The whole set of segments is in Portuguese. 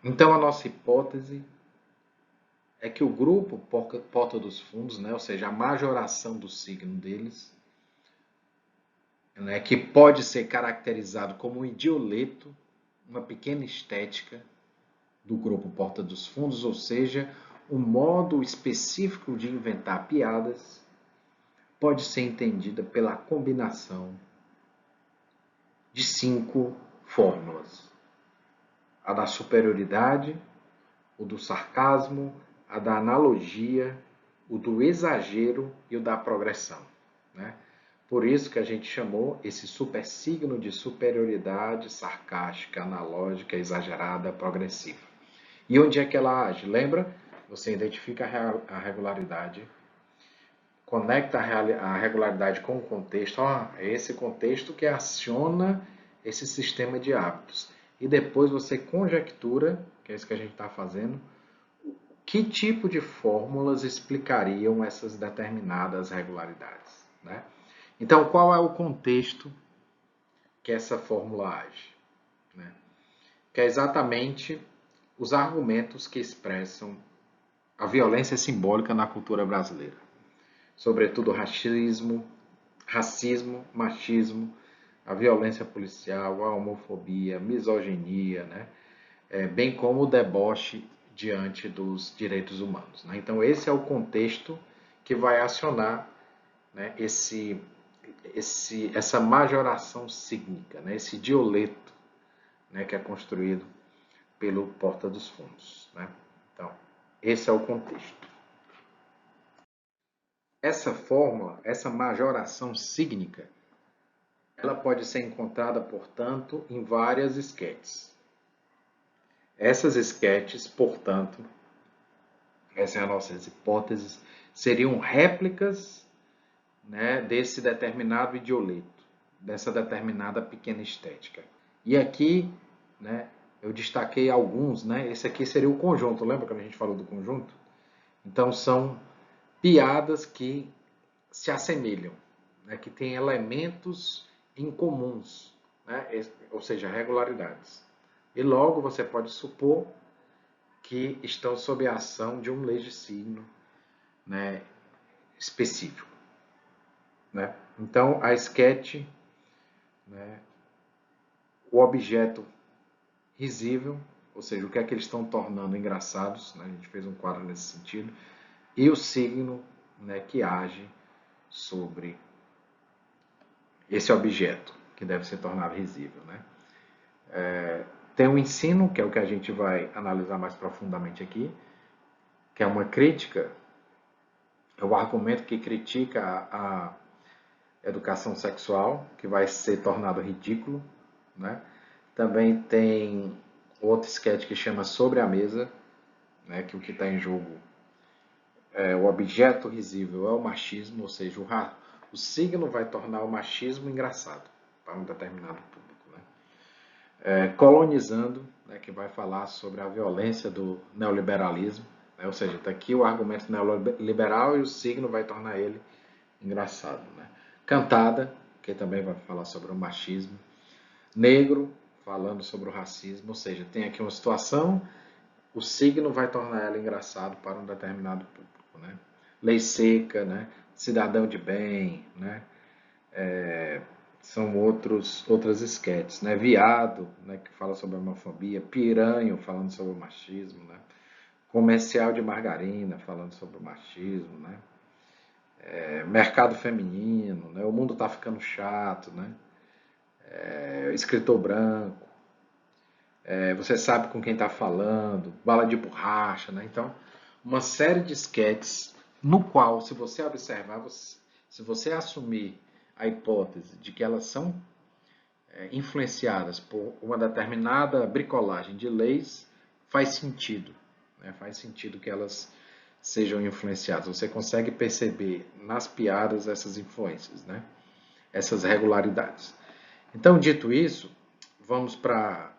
Então, a nossa hipótese é que o grupo Porta dos Fundos, né, ou seja, a majoração do signo deles, né, que pode ser caracterizado como um idioleto, uma pequena estética do grupo Porta dos Fundos, ou seja, um modo específico de inventar piadas, pode ser entendida pela combinação de 5 fórmulas: a da superioridade, o do sarcasmo, a da analogia, o do exagero e o da progressão, né? Por isso que a gente chamou esse supersigno de superioridade sarcástica, analógica, exagerada, progressiva. E onde é que ela age? Lembra? Você identifica a regularidade, conecta a regularidade com o contexto. É esse contexto que aciona esse sistema de hábitos. E depois você conjectura, que é isso que a gente está fazendo, que tipo de fórmulas explicariam essas determinadas regularidades, né? Então, qual é o contexto que essa fórmula age, né? Que é exatamente os argumentos que expressam a violência simbólica na cultura brasileira. Sobretudo racismo, machismo, a violência policial, a homofobia, misoginia, né? Bem como o deboche diante dos direitos humanos, né? Então, esse é o contexto que vai acionar, né, essa majoração sígnica, né, esse dioleto, né, que é construído pelo Porta dos Fundos, né? Então, esse é o contexto. Essa fórmula, essa majoração sígnica, ela pode ser encontrada, portanto, em várias esquetes. Essas esquetes, portanto, essas são as nossas hipóteses, seriam réplicas, né, desse determinado idioleto, dessa determinada pequena estética. E aqui, né, eu destaquei alguns, né? Esse aqui seria o conjunto, lembra quando a gente falou do conjunto? Então são piadas que se assemelham, né, que têm elementos incomuns, né, ou seja, regularidades. E logo você pode supor que estão sob a ação de um legissigno, né, específico, né? Então, a esquete, né, o objeto risível, ou seja, o que é que eles estão tornando engraçados, né? A gente fez um quadro nesse sentido, e o signo, né, que age sobre esse objeto, que deve ser tornado risível, né? Tem o ensino, que é o que a gente vai analisar mais profundamente aqui, que é uma crítica, é o argumento que critica a educação sexual, que vai ser tornado ridículo, né? Também tem outro sketch que chama Sobre a Mesa, né, que o que está em jogo é o objeto risível, é o machismo, ou seja, o signo vai tornar o machismo engraçado para um determinado público, né? Colonizando, né, que vai falar sobre a violência do neoliberalismo, né? Ou seja, está aqui o argumento neoliberal e o signo vai tornar ele engraçado, né? Cantada, que também vai falar sobre o machismo. Negro, falando sobre o racismo, ou seja, tem aqui uma situação, o signo vai tornar ela engraçado para um determinado público, né? Lei seca, né? Cidadão de bem, né? São outras esquetes, né? Viado, né? Que fala sobre a homofobia, piranho, falando sobre o machismo, né? Comercial de margarina, falando sobre o machismo, né? Mercado feminino, né? O mundo está ficando chato, né? Escritor branco, você sabe com quem está falando, bala de borracha, né? Então, uma série de esquetes no qual, se você observar, se você assumir a hipótese de que elas são influenciadas por uma determinada bricolagem de leis, faz sentido, né? Faz sentido que elas sejam influenciadas. Você consegue perceber nas piadas essas influências, né? Essas regularidades. Então, dito isso, vamos para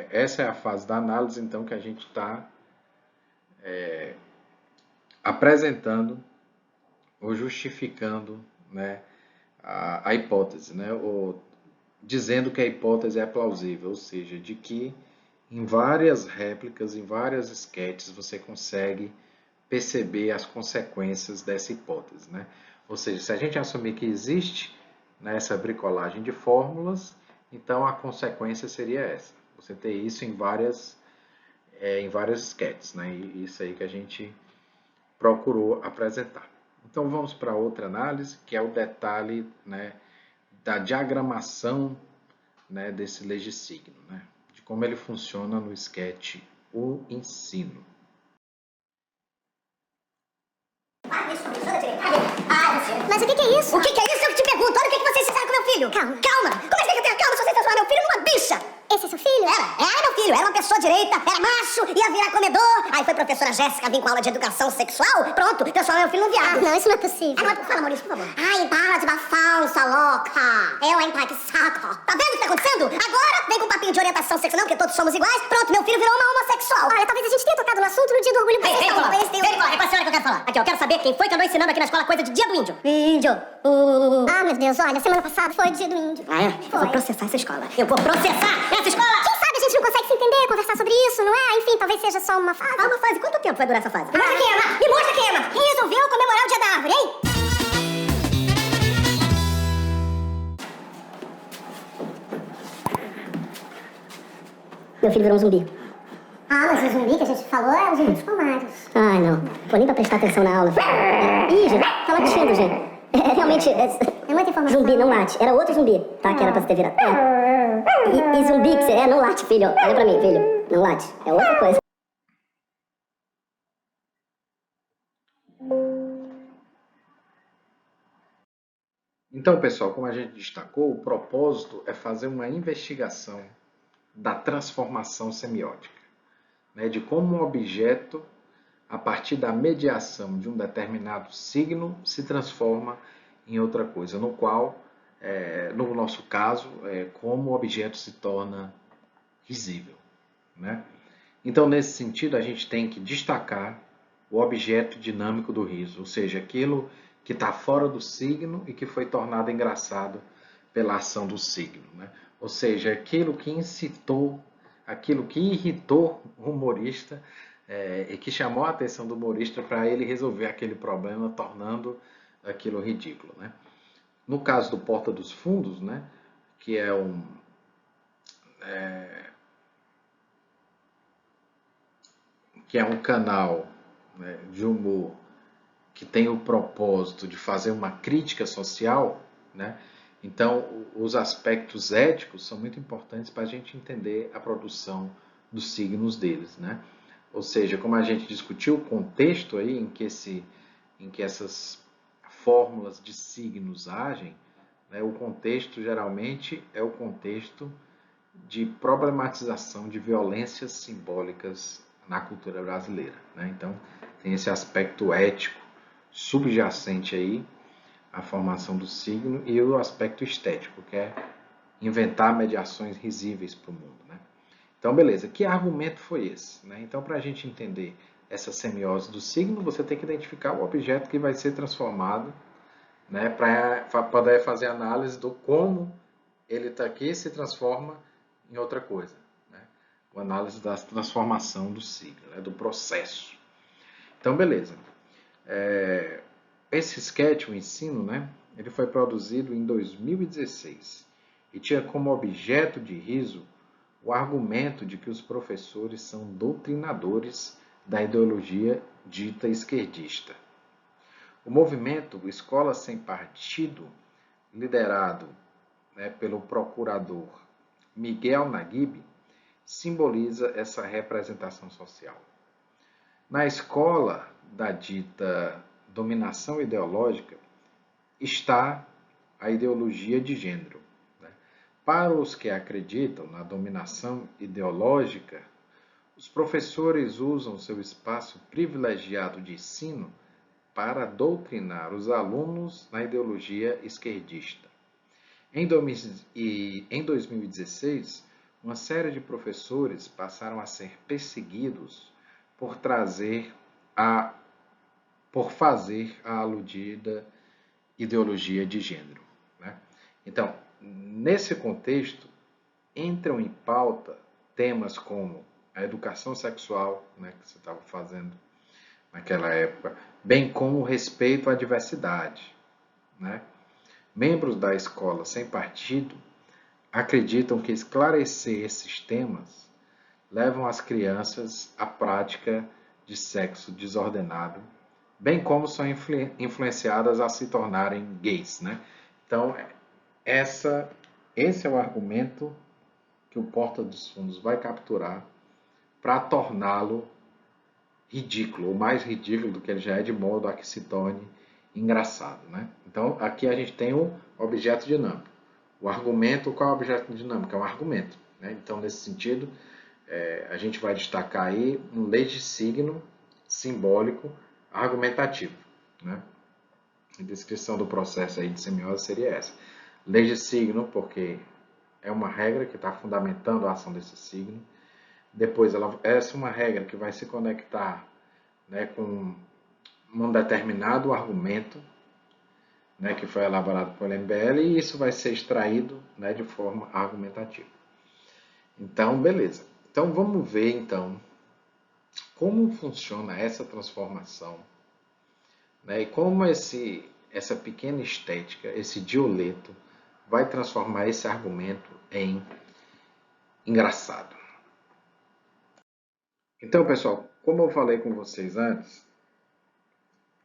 essa é a fase da análise, então, que a gente está apresentando ou justificando, né, a hipótese, né, ou dizendo que a hipótese é plausível, ou seja, de que em várias réplicas, em várias esquetes, você consegue perceber as consequências dessa hipótese, né? Ou seja, se a gente assumir que existe, né, essa bricolagem de fórmulas, então a consequência seria essa. Você ter isso em várias esquetes, né? E isso aí que a gente procurou apresentar. Então vamos para outra análise, que é o detalhe, né, da diagramação, né, desse legissigno, né? De como ele funciona no sketch O Ensino. Mas o que é isso? O que é isso? Eu te pergunto. Olha o que vocês fizeram com meu filho. Calma. Calma. Como é que você tem calma se você transformar meu filho numa bicha? Esse é seu filho? Era meu filho. Era uma pessoa direita, era macho, ia virar comedor. Aí foi professora Jéssica vir com aula de educação sexual. Pronto, transformou meu filho num viado. Não, isso não é possível. Agora, fala, Maurício, por favor. Ai, para de bafão, sua louca. Eu, hein, pai, que saco. Tá vendo o que tá acontecendo? Agora vem com um papinho de orientação sexual, não, porque todos somos iguais. Pronto, meu filho virou uma homossexual. Olha, talvez a gente tenha tocado no assunto no dia do orgulho profissional. É pra senhora que eu quero falar. Aqui, ó, eu quero saber quem foi que andou ensinando aqui na escola coisa de dia do índio. Índio. Ah, meu Deus, olha, semana passada foi dia do índio. Ah, é? Eu vou processar essa escola. Eu vou processar essa escola! Quem sabe a gente não consegue se entender, conversar sobre isso, não é? Enfim, talvez seja só uma fase. Ah, uma fase? Quanto tempo vai durar essa fase? Me mostra quem ama! Me mostra quem ama! Quem resolveu comemorar o dia da árvore, hein? Meu filho virou um zumbi. Ah, mas o zumbi que a gente falou é o zumbi dos palmares. Ai, não. Vou nem pra prestar atenção na aula. Ih, gente, tá latindo, gente. Realmente, é muita informação. Zumbi, não late. Era outro zumbi, tá? Que era pra você ter virado. E zumbi que você é, não late, filho. Olha pra mim, filho. Não late. É outra coisa. Então, pessoal, como a gente destacou, o propósito é fazer uma investigação da transformação semiótica, né, de como um objeto, a partir da mediação de um determinado signo, se transforma em outra coisa, no qual, no nosso caso, como o objeto se torna risível, né? Então, nesse sentido, a gente tem que destacar o objeto dinâmico do riso, ou seja, aquilo que está fora do signo e que foi tornado engraçado pela ação do signo, né? Ou seja, aquilo que incitou, aquilo que irritou o humorista e que chamou a atenção do humorista para ele resolver aquele problema, tornando aquilo ridículo, né? No caso do Porta dos Fundos, né, que é um canal, né, de humor que tem o propósito de fazer uma crítica social, né? Então, os aspectos éticos são muito importantes para a gente entender a produção dos signos deles, né? Ou seja, como a gente discutiu o contexto aí em que essas fórmulas de signos agem, né? O contexto geralmente é o contexto de problematização de violências simbólicas na cultura brasileira, né? Então, tem esse aspecto ético subjacente aí à formação do signo e o aspecto estético, que é inventar mediações risíveis para o mundo, né? Então, beleza. Que argumento foi esse, né? Então, para a gente entender essa semiose do signo, você tem que identificar o objeto que vai ser transformado, né? Para poder fazer análise do como ele está aqui e se transforma em outra coisa, né? A análise da transformação do signo, né? Do processo. Então, beleza. Esse sketch, o ensino, né, ele foi produzido em 2016 e tinha como objeto de riso o argumento de que os professores são doutrinadores da ideologia dita esquerdista. O movimento Escola Sem Partido, liderado, né, pelo procurador Miguel Naguib, simboliza essa representação social. Na escola da dita dominação ideológica está a ideologia de gênero, né? Para os que acreditam na dominação ideológica, os professores usam seu espaço privilegiado de ensino para doutrinar os alunos na ideologia esquerdista. Em 2016, uma série de professores passaram a ser perseguidos por fazer a aludida ideologia de gênero, né? Então, nesse contexto, entram em pauta temas como a educação sexual, né, que você estava fazendo naquela época, bem como o respeito à diversidade, né? Membros da escola sem partido acreditam que esclarecer esses temas levam as crianças à prática de sexo desordenado, bem como são influenciadas a se tornarem gays, né? Então, esse é o argumento que o Porta dos Fundos vai capturar para torná-lo ridículo, ou mais ridículo do que ele já é, de modo a que se torne engraçado, né? Então, aqui a gente tem o objeto dinâmico. O argumento, qual é o objeto dinâmico? É um argumento, né? Então, nesse sentido, a gente vai destacar aí um legissigno simbólico argumentativo, né? A descrição do processo aí de semiose seria essa. Legissigno, porque é uma regra que está fundamentando a ação desse signo. Depois, essa é uma regra que vai se conectar, né, com um determinado argumento, né, que foi elaborado pelo MBL, e isso vai ser extraído, né, de forma argumentativa. Então, beleza. Então, vamos ver, então, como funciona essa transformação, né, e como essa pequena estética, esse dioleto, vai transformar esse argumento em engraçado. Então, pessoal, como eu falei com vocês antes,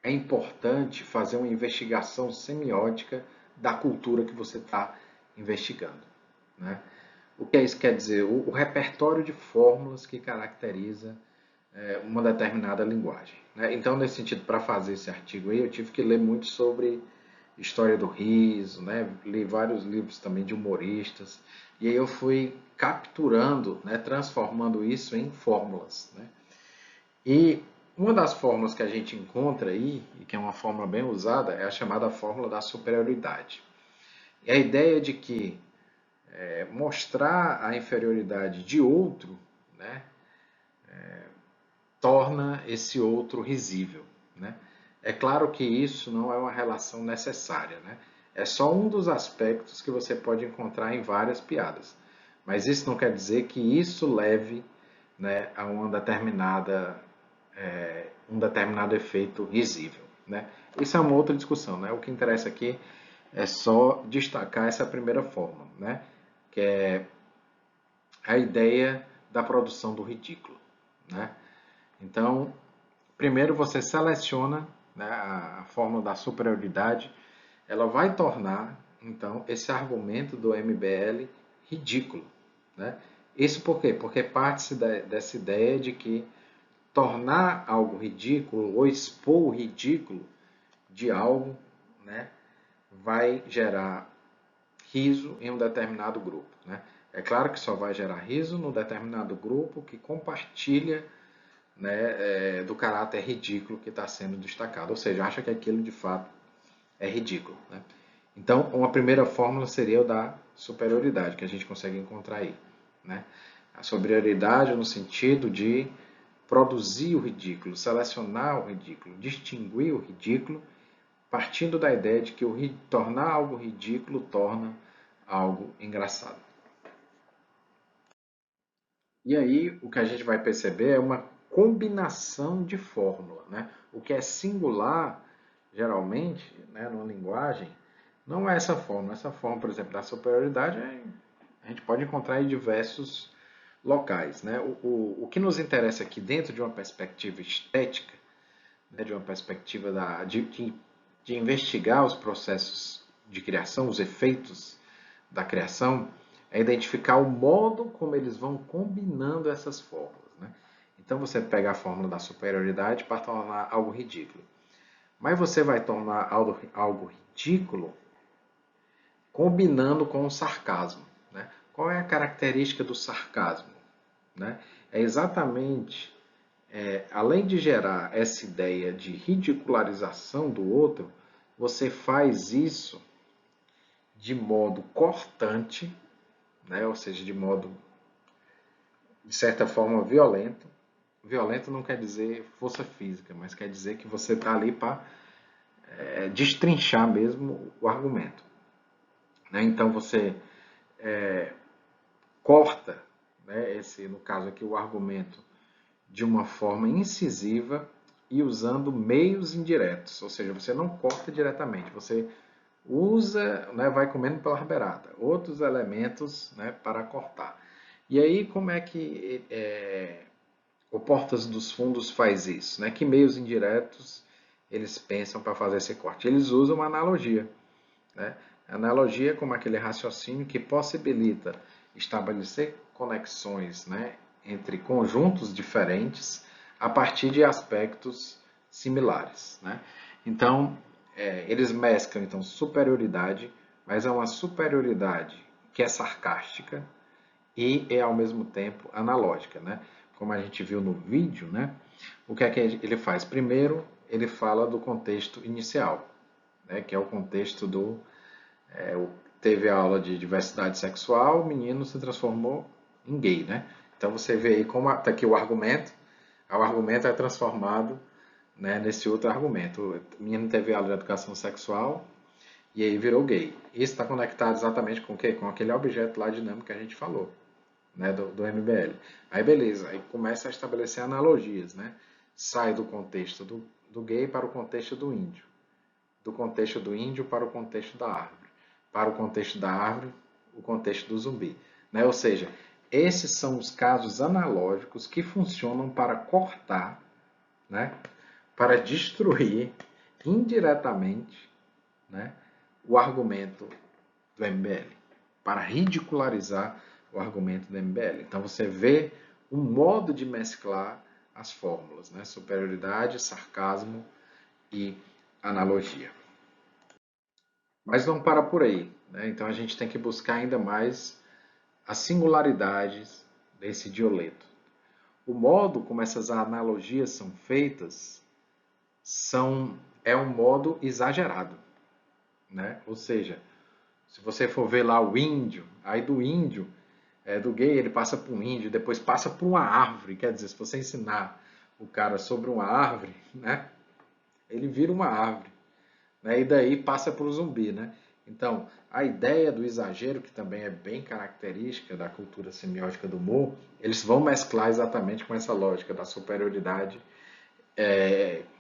é importante fazer uma investigação semiótica da cultura que você está investigando, né? O que isso quer dizer? O repertório de fórmulas que caracteriza uma determinada linguagem, né? Então, nesse sentido, para fazer esse artigo aí, eu tive que ler muito sobre história do riso, né? Li vários livros também de humoristas, e aí eu fui capturando, né, transformando isso em fórmulas, né? E uma das fórmulas que a gente encontra aí, e que é uma fórmula bem usada, é a chamada fórmula da superioridade. E a ideia de que mostrar a inferioridade de outro, né, torna esse outro risível, né? É claro que isso não é uma relação necessária, né? É só um dos aspectos que você pode encontrar em várias piadas. Mas isso não quer dizer que isso leve, né, a um determinado efeito risível, né? Isso é uma outra discussão, né? O que interessa aqui é só destacar essa primeira forma, né? Que é a ideia da produção do ridículo, né? Então, primeiro você seleciona, né, a fórmula da superioridade, ela vai tornar, então, esse argumento do MBL ridículo, né? Isso por quê? Porque parte-se dessa ideia de que tornar algo ridículo ou expor o ridículo de algo, né, vai gerar riso em um determinado grupo, né? É claro que só vai gerar riso no determinado grupo que compartilha, né, do caráter ridículo que está sendo destacado, ou seja, acha que aquilo de fato é ridículo, né? Então, uma primeira fórmula seria o da superioridade, que a gente consegue encontrar aí, né? A superioridade no sentido de produzir o ridículo, selecionar o ridículo, distinguir o ridículo, partindo da ideia de que tornar algo ridículo torna algo engraçado. E aí o que a gente vai perceber é uma combinação de fórmula, né? O que é singular, geralmente, né, numa linguagem, não é essa forma. Essa forma, por exemplo, da superioridade, a gente pode encontrar em diversos locais, né? O que nos interessa aqui dentro de uma perspectiva estética, né, de uma perspectiva de investigar os processos de criação, os efeitos da criação, é identificar o modo como eles vão combinando essas fórmulas, né? Então você pega a fórmula da superioridade para tornar algo ridículo. Mas você vai tornar algo ridículo combinando com o sarcasmo, né? Qual é a característica do sarcasmo, né? É exatamente, além de gerar essa ideia de ridicularização do outro, você faz isso de modo cortante, né? Ou seja, de modo, de certa forma, violento. Violento não quer dizer força física, mas quer dizer que você está ali para destrinchar mesmo o argumento, né? Então você corta, né, no caso aqui, o argumento de uma forma incisiva e usando meios indiretos, ou seja, você não corta diretamente, você usa, né, vai comendo pela beirada, outros elementos, né, para cortar. E aí, como é que o Portas dos Fundos faz isso? Né? Que meios indiretos eles pensam para fazer esse corte? Eles usam uma analogia. Né? Analogia é como aquele raciocínio que possibilita estabelecer conexões, né, entre conjuntos diferentes a partir de aspectos similares. Né? Então, eles mesclam então superioridade, mas é uma superioridade que é sarcástica e é ao mesmo tempo analógica. Né? Como a gente viu no vídeo, né, o que é que ele faz? Primeiro, ele fala do contexto inicial, né, que é o contexto do teve a aula de diversidade sexual, o menino se transformou em gay, né? Então você vê aí como está aqui o argumento é transformado, né, nesse outro argumento. O menino teve aula de educação sexual e aí virou gay. Isso está conectado exatamente com o quê? Com aquele objeto lá dinâmico que a gente falou, né, do MBL. Aí beleza, aí começa a estabelecer analogias, né? Sai do contexto do gay para o contexto do índio, do contexto do índio para o contexto da árvore, para o contexto da árvore, o contexto do zumbi. Né? Ou seja, esses são os casos analógicos que funcionam para cortar, né? Para destruir indiretamente, né, o argumento do MBL, para ridicularizar o argumento do MBL. Então você vê um modo de mesclar as fórmulas, né? Superioridade, sarcasmo e analogia. Mas não para por aí, né? Então a gente tem que buscar ainda mais as singularidades desse dioleto. O modo como essas analogias são feitas é um modo exagerado, né? Ou seja, se você for ver lá o índio, aí do índio, do gay, ele passa por um índio, depois passa por uma árvore. Quer dizer, se você ensinar o cara sobre uma árvore, né, ele vira uma árvore. Né, e daí passa para o zumbi. Né? Então, a ideia do exagero, que também é bem característica da cultura semiótica do humor, eles vão mesclar exatamente com essa lógica da superioridade,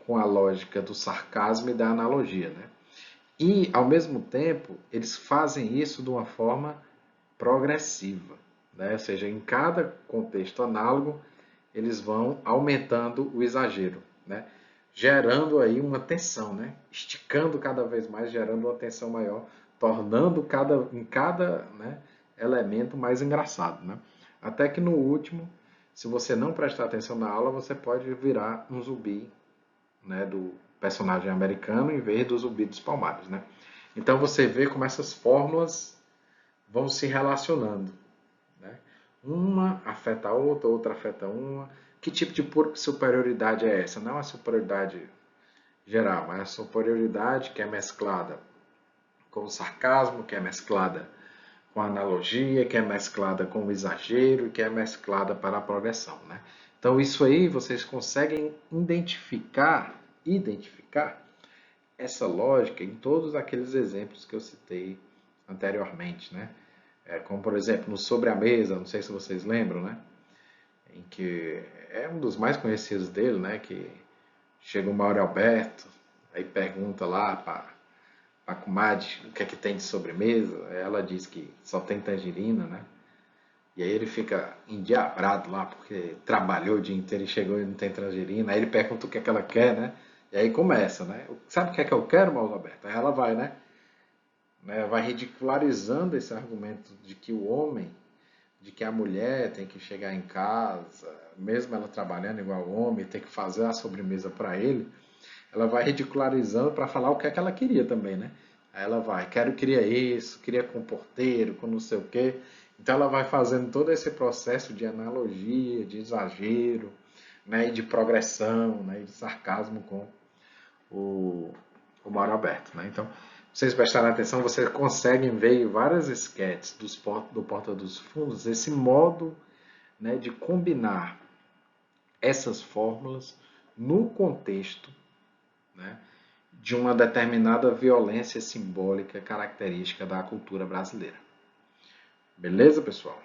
com a lógica do sarcasmo e da analogia. Né? E, ao mesmo tempo, eles fazem isso de uma forma progressiva. Né? Ou seja, em cada contexto análogo, eles vão aumentando o exagero, né? Gerando aí uma tensão, né? Esticando cada vez mais, gerando uma tensão maior, tornando em cada, né, elemento mais engraçado. Né? Até que no último, se você não prestar atenção na aula, você pode virar um zumbi, né, do personagem americano em vez do zumbi dos Palmares. Né? Então você vê como essas fórmulas vão se relacionando. Né? Uma afeta a outra, outra afeta uma. Que tipo de superioridade é essa? Não é uma superioridade geral, mas é a superioridade que é mesclada com o sarcasmo, que é mesclada com a analogia, que é mesclada com o exagero, que é mesclada para a progressão. Né? Então isso aí vocês conseguem identificar essa lógica em todos aqueles exemplos que eu citei anteriormente. Né? Como, por exemplo, no Sobre a Mesa, não sei se vocês lembram, né? Em que é um dos mais conhecidos dele, né? Que chega o Mauro Alberto, aí pergunta lá para a comadre o que é que tem de sobremesa. Ela diz que só tem tangerina, né? E aí ele fica endiabrado lá, porque trabalhou o dia inteiro e chegou e não tem tangerina. Aí ele pergunta o que é que ela quer, né? E aí começa, né? Sabe o que é que eu quero, Mauro Alberto? Aí ela vai, né? Vai ridicularizando esse argumento de que o homem, de que a mulher tem que chegar em casa, mesmo ela trabalhando igual o homem, tem que fazer a sobremesa para ele, ela vai ridicularizando para falar o que é que ela queria também, né? Aí ela vai, queria isso, queria com porteiro, com não sei o quê. Então ela vai fazendo todo esse processo de analogia, de exagero, né, e de progressão, né, e de sarcasmo com o Mauro Alberto. Né? Então, se vocês prestarem atenção, vocês conseguem ver em várias sketches do Porta dos Fundos esse modo, né, de combinar essas fórmulas no contexto, né, de uma determinada violência simbólica característica da cultura brasileira. Beleza, pessoal?